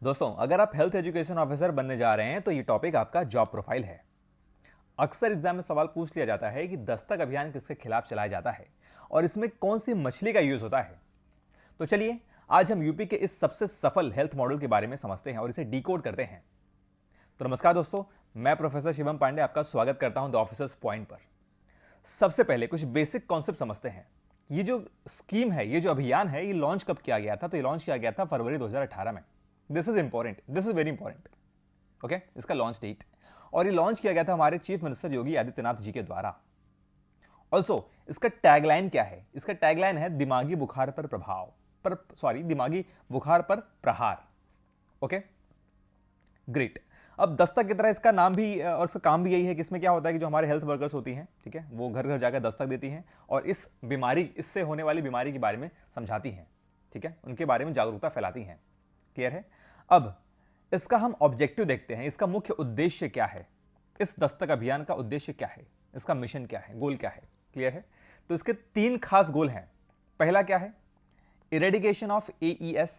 दोस्तों, अगर आप हेल्थ एजुकेशन ऑफिसर बनने जा रहे हैं तो ये टॉपिक आपका जॉब प्रोफाइल है। अक्सर एग्जाम में सवाल पूछ लिया जाता है कि दस्तक अभियान किसके खिलाफ चलाया जाता है और इसमें कौन सी मछली का यूज होता है। तो चलिए आज हम यूपी के इस सबसे सफल हेल्थ मॉडल के बारे में समझते हैं और इसे डिकोड करते हैं। तो नमस्कार दोस्तों, मैं प्रोफेसर शिवम पांडे आपका स्वागत करता हूं द ऑफिसर्स पॉइंट पर। सबसे पहले कुछ बेसिक कॉन्सेप्ट समझते हैं। ये जो स्कीम है, ये जो अभियान है, ये लॉन्च कब किया गया था? तो ये लॉन्च किया गया था फरवरी 2018 में। This is important, this is very important. Okay, इसका लॉन्च डेट। और ये लॉन्च किया गया था हमारे चीफ मिनिस्टर योगी आदित्यनाथ जी के द्वारा। ऑल्सो इसका टैगलाइन क्या है? इसका टैगलाइन है दिमागी बुखार पर प्रभाव दिमागी बुखार पर प्रहार। Okay, great. अब दस्तक की तरह इसका नाम भी और इसका काम भी यही है कि इसमें क्या होता है कि जो हमारे हेल्थ वर्कर्स होती हैं, ठीक है, वो घर घर जाकर दस्तक देती हैं और इससे होने वाली बीमारी के बारे में समझाती हैं, ठीक है, उनके बारे में जागरूकता फैलाती हैं। क्लियर है? अब इसका हम ऑब्जेक्टिव देखते हैं। इसका मुख्य उद्देश्य क्या है? इस दस्तक अभियान का उद्देश्य क्या है? इसका मिशन क्या है? गोल क्या है? क्लियर है? तो इसके 3 खास गोल हैं। पहला क्या है? इरेडिकेशन ऑफ एईएस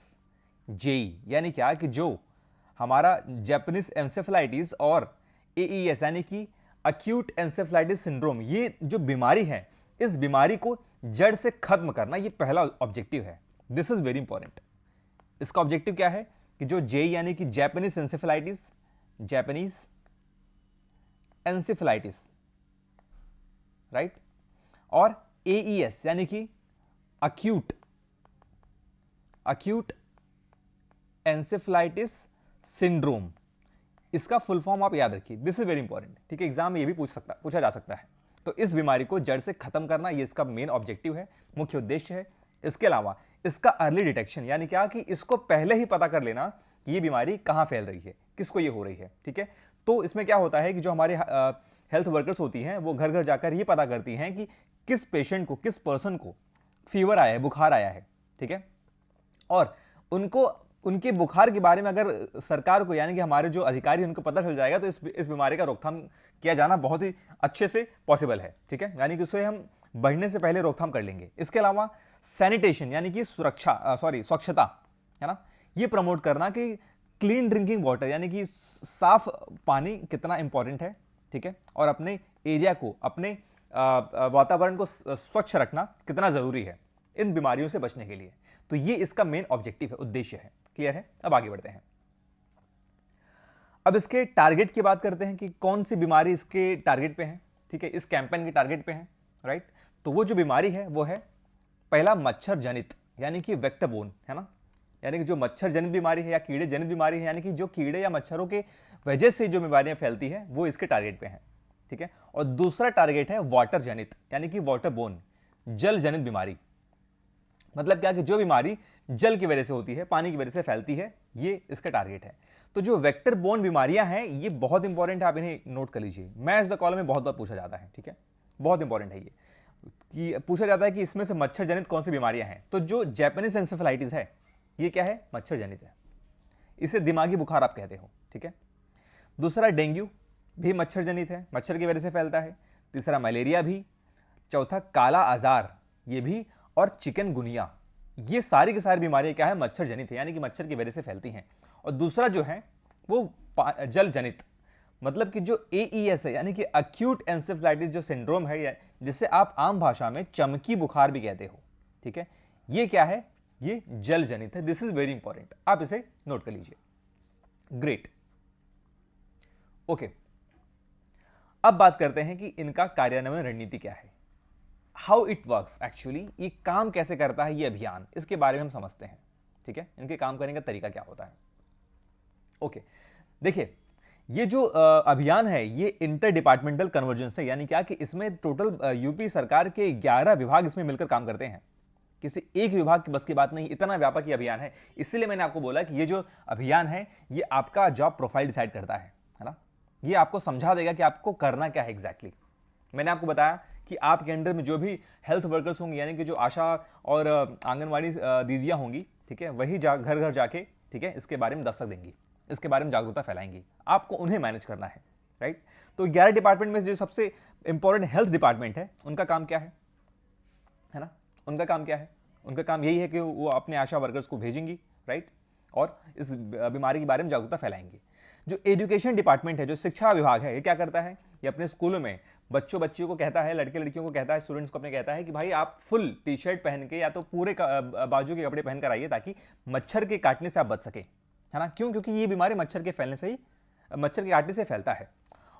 जेई, यानी क्या कि जो हमारा जापानीज एंसेफेलाइटिस और एईएस यानी कि अक्यूट एंसेफेलाइटिस सिंड्रोम, ये जो बीमारी है, इस बीमारी को जड़ से खत्म करना, ये पहला ऑब्जेक्टिव है। This is very important. इसका ऑब्जेक्टिव क्या है कि जो जेई यानी कि जापानीज एंसेफेलाइटिस, राइट, और एईएस यानी कि अक्यूट एंसेफेलाइटिस सिंड्रोम, इसका फुल फॉर्म आप याद रखिए। दिस इज वेरी इंपॉर्टेंट, ठीक है, एग्जाम में ये भी पूछा जा सकता है। तो इस बीमारी को जड़ से खत्म करना, ये इसका मेन ऑब्जेक्टिव है, मुख्य उद्देश्य है। इसके अलावा इसका अर्ली डिटेक्शन, यानी क्या कि इसको पहले ही पता कर लेना कि ये बीमारी कहां फैल रही है, किसको ये हो रही है, ठीक है। तो इसमें क्या होता है कि जो हमारे हेल्थ वर्कर्स होती हैं, वो घर घर जाकर ये पता करती हैं कि किस पेशेंट को, किस पर्सन को फीवर आया है, बुखार आया है, ठीक है। और उनको उनके बुखार के बारे में अगर सरकार को, यानी कि हमारे जो अधिकारी, उनको पता चल जाएगा तो इस बीमारी का रोकथाम किया जाना बहुत ही अच्छे से पॉसिबल है, ठीक है, यानी कि उसे हम बढ़ने से पहले रोकथाम कर लेंगे। इसके अलावा सैनिटेशन यानी कि स्वच्छता, है ना, ये प्रमोट करना कि क्लीन ड्रिंकिंग वाटर यानी कि साफ पानी कितना इंपॉर्टेंट है, ठीक है, और अपने एरिया को, अपने वातावरण को स्वच्छ रखना कितना जरूरी है इन बीमारियों से बचने के लिए। तो ये इसका मेन ऑब्जेक्टिव है, उद्देश्य है। क्लियर है? अब आगे बढ़ते हैं। अब इसके टारगेट की बात करते हैं कि कौन सी बीमारी इसके टारगेट पे है, ठीक है, इस कैंपेन के टारगेट पे है, राइट। तो वो जो बीमारी है वो है पहला मच्छर जनित यानी कि वेक्टर बोर्न, है ना, यानी कि जो मच्छर जनित बीमारी है या कीड़े जनित बीमारी है, यानी कि जो कीड़े या मच्छरों के वजह से जो बीमारियां फैलती है, वो इसके टारगेट पे है, ठीक है। और दूसरा टारगेट है वाटर जनित यानी कि वाटर बोर्न, जल जनित बीमारी। मतलब क्या कि जो बीमारी जल की वजह से होती है, पानी की वजह से फैलती है, ये इसका टारगेट है। तो जो वेक्टर बोर्न बीमारियां हैं, ये बहुत इंपॉर्टेंट है, आप इन्हें नोट कर लीजिए। मैथ्स द कॉलम में बहुत बार पूछा जाता है, ठीक है, बहुत इंपॉर्टेंट है ये, कि पूछा जाता है कि इसमें से मच्छर जनित कौन सी बीमारियां हैं। तो जो जापानीज एंसेफेलाइटिस है, ये क्या है? मच्छर जनित है, इसे दिमागी बुखार आप कहते हो, ठीक है। दूसरा डेंगू भी मच्छर जनित है, मच्छर की वजह से फैलता है। तीसरा मलेरिया भी। चौथा काला आजार, ये भी। और चिकनगुनिया, ये सारी की सारी बीमारियां क्या है? मच्छर जनित है, यानी कि मच्छर की वजह से फैलती हैं। और दूसरा जो है वो जल जनित, मतलब कि जो एईएस है यानी कि अक्यूट एंसेफेलाइटिस जो सिंड्रोम है, जिसे आप आम भाषा में चमकी बुखार भी कहते हो, ठीक है, ये क्या है? ये जल जनित है। दिस इज वेरी इंपॉर्टेंट, आप इसे नोट कर लीजिए। Great, okay. अब बात करते हैं कि इनका कार्यान्वयन रणनीति क्या है, हाउ इट वर्क्स एक्चुअली, ये काम कैसे करता है ये अभियान, इसके बारे में हम समझते हैं, ठीक है, इनके काम करने का तरीका क्या होता है। ओके, देखिए, ये जो अभियान है ये इंटर डिपार्टमेंटल कन्वर्जेंस है, यानी क्या कि इसमें टोटल यूपी सरकार के 11 विभाग इसमें मिलकर काम करते हैं। किसी एक विभाग की बस की बात नहीं, इतना व्यापक ये अभियान है। इसीलिए मैंने आपको बोला कि ये जो अभियान है ये आपका जॉब प्रोफाइल डिसाइड करता है ना, ये आपको समझा देगा कि आपको करना क्या है एग्जैक्टली। मैंने आपको बताया कि आपके अंडर में जो भी हेल्थ वर्कर्स होंगे, यानी कि जो आशा और आंगनवाड़ी दीदियां होंगी, ठीक है, वही घर घर जाके, ठीक है, इसके बारे में दस्तक देंगी, इसके बारे में जागरूकता फैलाएंगी। आपको उन्हें मैनेज करना है, राइट। तो 11 डिपार्टमेंट में जो सबसे इंपॉर्टेंट हेल्थ डिपार्टमेंट है, उनका काम क्या है ना, उनका काम क्या है? उनका काम यही है कि वो अपने आशा वर्कर्स को भेजेंगी, राइट, और इस बीमारी के बारे में जागरूकता फैलाएंगे। जो एजुकेशन डिपार्टमेंट है, जो शिक्षा विभाग है, ये क्या करता है, ये अपने स्कूलों में बच्चों को कहता है, लड़के लड़कियों को कहता है, स्टूडेंट्स को अपने कहता है कि भाई आप फुल टी शर्ट पहन के या तो पूरे बाजू के कपड़े पहन कर आइए ताकि मच्छर के काटने से आप बच सके, है ना। क्यों? क्योंकि ये बीमारी मच्छर के फैलने से ही, मच्छर के काटने से फैलता है।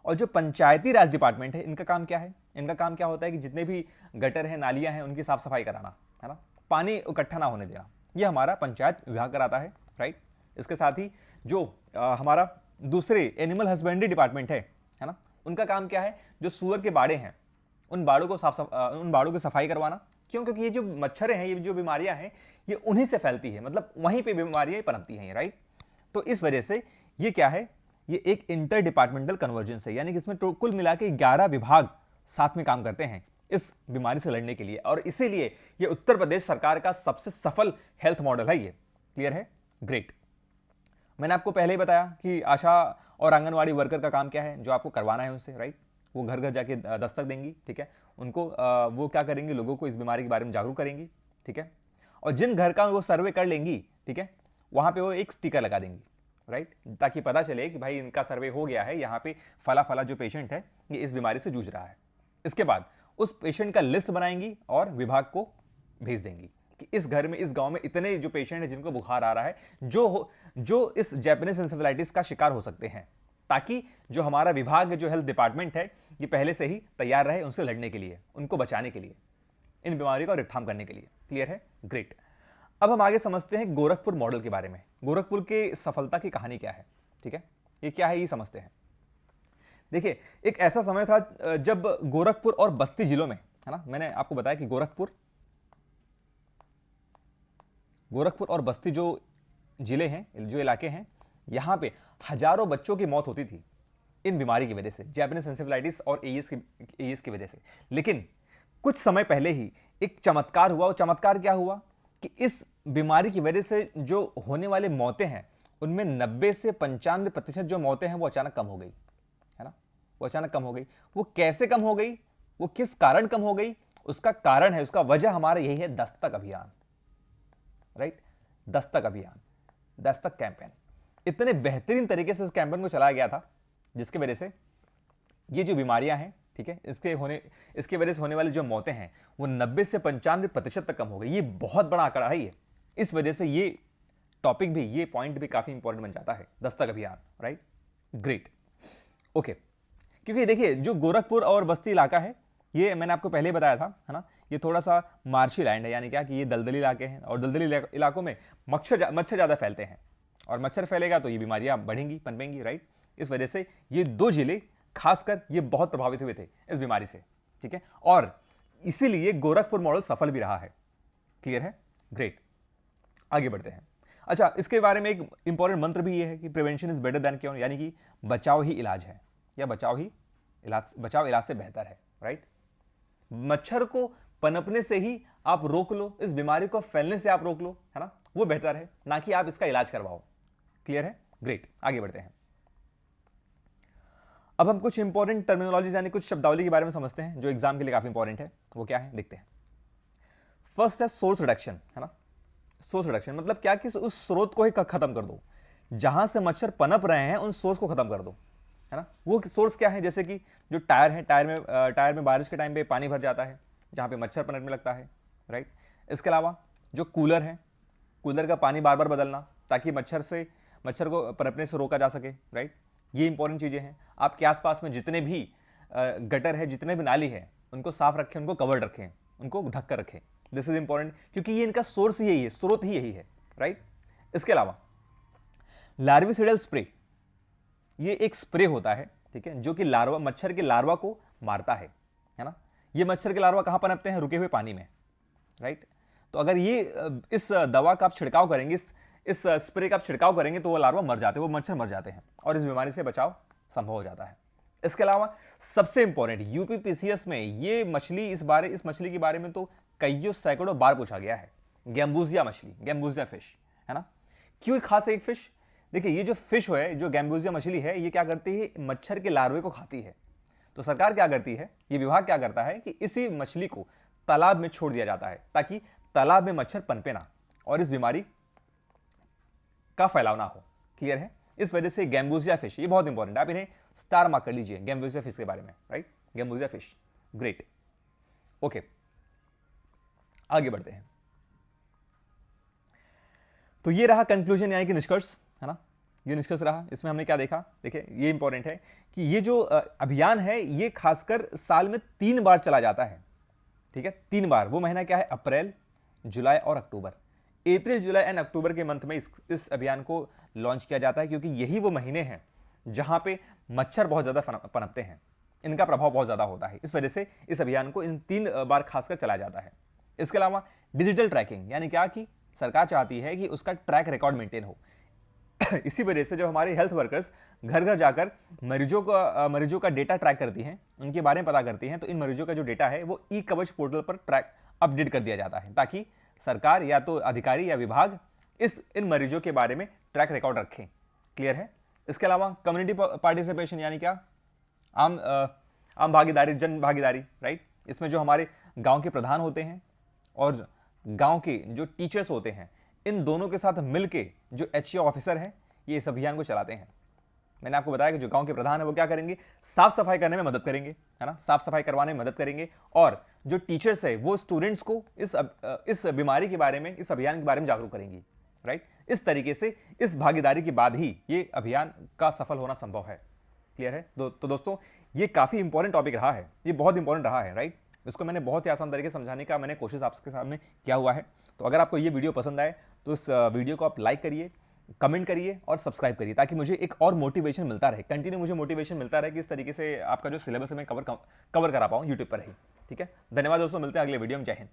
और जो पंचायती राज डिपार्टमेंट है, इनका काम क्या है? इनका काम क्या होता है कि जितने भी गटर हैं, नालियां हैं, उनकी साफ सफाई कराना, है ना, पानी इकट्ठा ना होने देना, ये हमारा पंचायत विभाग कराता है, राइट। इसके साथ ही जो हमारा दूसरे एनिमल हस्बेंड्री डिपार्टमेंट है ना, उनका काम क्या है? जो सूअर के बाड़े हैं, उन बाड़ों को उन बाड़ों की सफाई करवाना। क्यों? क्योंकि ये जो मच्छर हैं, ये जो बीमारियां हैं, ये उन्हीं से फैलती है, मतलब वहीं पे बीमारियां पनपती हैं, राइट। तो इस वजह से ये क्या है, ये एक इंटर डिपार्टमेंटल कन्वर्जेंस है, यानी कि इसमें कुल मिला के 11 विभाग साथ में काम करते हैं इस बीमारी से लड़ने के लिए, और इसीलिए ये उत्तर प्रदेश सरकार का सबसे सफल हेल्थ मॉडल है। ये क्लियर है? ग्रेट। मैंने आपको पहले ही बताया कि आशा और आंगनवाड़ी वर्कर का काम क्या है, जो आपको करवाना है उनसे, राइट। वो घर घर जाके दस्तक देंगी, ठीक है। उनको वो क्या करेंगे, लोगों को इस बीमारी के बारे में जागरूक करेंगी, ठीक है। और जिन घर का वो सर्वे कर लेंगी, ठीक है, वहां पे वो एक स्टिकर लगा देंगी, राइट, ताकि पता चले कि भाई इनका सर्वे हो गया है, यहाँ पे फला फला जो पेशेंट है ये इस बीमारी से जूझ रहा है। इसके बाद उस पेशेंट का लिस्ट बनाएंगी और विभाग को भेज देंगी कि इस घर में, इस गांव में इतने जो पेशेंट है जिनको बुखार आ रहा है, जो इस जैपनीज एन्सेफेलाइटिस का शिकार हो सकते हैं, ताकि जो हमारा विभाग, जो हेल्थ डिपार्टमेंट है, ये पहले से ही तैयार रहे उनसे लड़ने के लिए, उनको बचाने के लिए, इन बीमारियों का रोकथाम करने के लिए। क्लियर है? ग्रेट। अब हम आगे समझते हैं गोरखपुर मॉडल के बारे में। गोरखपुर के सफलता की कहानी क्या है, ठीक है, ये क्या है, ये समझते हैं। देखिए, एक ऐसा समय था जब गोरखपुर और बस्ती जिलों में, है ना, मैंने आपको बताया कि गोरखपुर और बस्ती जो जिले हैं, जो इलाके हैं, यहां पे हजारों बच्चों की मौत होती थी इन बीमारी की वजह से, जैपनीज एन्सेफेलाइटिस और एईएस की वजह से। लेकिन कुछ समय पहले ही एक चमत्कार हुआ। वो चमत्कार क्या हुआ कि इस बीमारी की वजह से जो होने वाले मौतें हैं, उनमें 90 से 95% जो मौतें हैं वो अचानक कम हो गई, है ना, वो अचानक कम हो गई। वो कैसे कम हो गई, वो किस कारण कम हो गई, उसका कारण है, उसका वजह हमारा यही है, दस्तक अभियान, राइट। दस्तक अभियान, दस्तक कैंपेन। इतने बेहतरीन तरीके से इस कैंपेन को चलाया गया था, जिसकी वजह से ये जो बीमारियां हैं, ठीक है, इसके वजह से होने वाली जो मौतें हैं वो 90 से 95% तक कम हो गई। ये बहुत बड़ा आंकड़ा है ये। इस वजह से ये टॉपिक भी, ये पॉइंट भी काफी इंपॉर्टेंट बन जाता है, दस्तक अभियान, राइट। Great, okay. क्योंकि देखिए, जो गोरखपुर और बस्ती इलाका है, ये मैंने आपको पहले बताया था, है ना, ये थोड़ा सा मार्शी लैंड है, यानी क्या कि ये दलदली इलाके हैं, और दलदली इलाकों में मच्छर ज्यादा फैलते हैं, और मच्छर फैलेगा तो ये बीमारियां बढ़ेंगी, पनपेंगी, राइट। इस वजह से ये दो जिले खासकर ये बहुत प्रभावित हुए थे इस बीमारी से, ठीक है, और इसीलिए गोरखपुर मॉडल सफल भी रहा है। क्लियर है? ग्रेट। आगे बढ़ते हैं। अच्छा, इसके बारे में एक इंपॉर्टेंट मंत्र भी ये है कि prevention is better than cure, यानी कि बचाव ही इलाज है, या बचाव इलाज से बेहतर है, राइट। मच्छर को पनपने से ही आप रोक लो, इस बीमारी को फैलने से आप रोक लो, है ना, वो बेहतर है, ना कि आप इसका इलाज करवाओ। क्लियर है? ग्रेट। आगे बढ़ते हैं। अब हम कुछ इंपॉर्टेंट टर्मिनोलॉजी, यानी कुछ शब्दावली के बारे में समझते हैं जो एग्जाम के लिए काफी इंपॉर्टेंट है। वो क्या है, देखते हैं। फर्स्ट है सोर्स रिडक्शन, है ना। सोर्स रिडक्शन मतलब क्या कि उस स्रोत को ही खत्म कर दो, जहां से मच्छर पनप रहे हैं उन सोर्स को खत्म कर दो, है ना। वो सोर्स क्या है? जैसे कि जो टायर है, टायर में बारिश के टाइम पे पानी भर जाता है, जहां पे मच्छर पनपने लगता है, राइट। इसके अलावा जो कूलर है, कूलर का पानी बार बार बदलना, ताकि मच्छर को पनपने से रोका जा सके, राइट। ये इंपॉर्टेंट चीजें हैं। आपके आसपास में जितने भी गटर है, जितने भी नाली है, उनको साफ रखें, उनको कवर्ड रखें, उनको ढक कर रखें। दिस इज इंपॉर्टेंट, क्योंकि ये इनका सोर्स ही यही है, स्रोत ही यही है, राइट। इसके अलावा लार्विसिडल स्प्रे, ये एक स्प्रे होता है, ठीक है, जो कि मच्छर के लार्वा को मारता है ना। ये मच्छर के लार्वा कहां पनपते हैं? रुके हुए पानी में, राइट। तो अगर ये इस दवा का आप छिड़काव करेंगे, इस स्प्रे का आप छिड़काव करेंगे, तो वो लार्वा मर जाते हैं, वो मच्छर मर जाते हैं, और इस बीमारी से बचाव संभव हो जाता है। इसके अलावा सबसे इंपॉर्टेंट, यूपीपीसीएस में ये मछली, इस मछली के बारे में तो कईयों सैकड़ों बार पूछा गया है। गैम्बूजिया मछली, गैम्बूजिया फिश, है ना। क्यों खास एक फिश? देखिए, ये जो फिश है, जो गैम्बूजिया मछली है, ये क्या करती है? मच्छर के लार्वे को खाती है। तो सरकार क्या करती है, ये विभाग क्या करता है कि इसी मछली को तालाब में छोड़ दिया जाता है, ताकि तालाब में मच्छर पनपे ना और इस बीमारी का फैलाव ना हो। क्लियर है? इस वजह से गैम्बूसिया फिश, ये बहुत इंपॉर्टेंट है, आप इन्हें स्टार मार्क कर लीजिए गैम्बूसिया फिश के बारे में, right? Gambusia fish, great. Okay, आगे बढ़ते हैं। तो ये रहा कंक्लूजन, यानी कि निष्कर्ष, है ना? ये निष्कर्ष रहा। इसमें हमने क्या देखा? देखिए, ये इंपॉर्टेंट है कि ये जो अभियान है ये खासकर साल में 3 बार चला जाता है, ठीक है? 3 बार। वो महीना क्या है? अप्रैल, जुलाई और अक्टूबर। अप्रैल, जुलाई एंड अक्टूबर के मंथ में इस अभियान को लॉन्च किया जाता है, क्योंकि यही वो महीने हैं जहां पे मच्छर बहुत ज्यादा पनपते हैं, इनका प्रभाव बहुत ज्यादा होता है। इस वजह से इस अभियान को इन 3 बार खासकर चलाया जाता है। इसके अलावा डिजिटल ट्रैकिंग, यानी क्या कि सरकार चाहती है कि उसका ट्रैक रिकॉर्ड मेंटेन हो। इसी वजह से जब हमारे हेल्थ वर्कर्स घर घर जाकर मरीजों का डेटा ट्रैक करती हैं, उनके बारे में पता करती हैं, तो इन मरीजों का जो डेटा है वो ई कवच पोर्टल पर ट्रैक अपडेट कर दिया जाता है, ताकि सरकार या तो अधिकारी या विभाग इन मरीजों के बारे में ट्रैक रिकॉर्ड रखें। क्लियर है? इसके अलावा कम्युनिटी पार्टिसिपेशन, यानी क्या? आम भागीदारी, जन भागीदारी, राइट? इसमें जो हमारे गांव के प्रधान होते हैं और गांव के जो टीचर्स होते हैं, इन दोनों के साथ मिलके जो एचओ ऑफिसर हैं, ये इस अभियान को चलाते हैं। मैंने आपको बताया कि जो गांव के प्रधान है वो क्या करेंगे? साफ सफाई करने में मदद करेंगे, है ना? साफ सफाई करवाने में मदद करेंगे। और जो टीचर्स है वो स्टूडेंट्स को इस बीमारी के बारे में, इस अभियान के बारे में जागरूक करेंगी, राइट? इस तरीके से इस भागीदारी के बाद ही ये अभियान का सफल होना संभव है। क्लियर है? तो दोस्तों, ये काफी इंपॉर्टेंट टॉपिक रहा है, ये बहुत इंपॉर्टेंट रहा है, राइट? इसको मैंने बहुत ही आसान तरीके से समझाने का मैंने कोशिश आपके सामने किया हुआ है। तो अगर आपको ये वीडियो पसंद आए तो इस वीडियो को आप लाइक करिए, कमेंट करिए और सब्सक्राइब करिए, ताकि मुझे एक और मोटिवेशन मिलता रहे, कंटिन्यू मुझे मोटिवेशन मिलता रहे कि इस तरीके से आपका जो सिलेबस है मैं कवर करा पाऊँ यूट्यूब पर ही। ठीक है? धन्यवाद दोस्तों, मिलते हैं अगले वीडियो में। जय हिंद।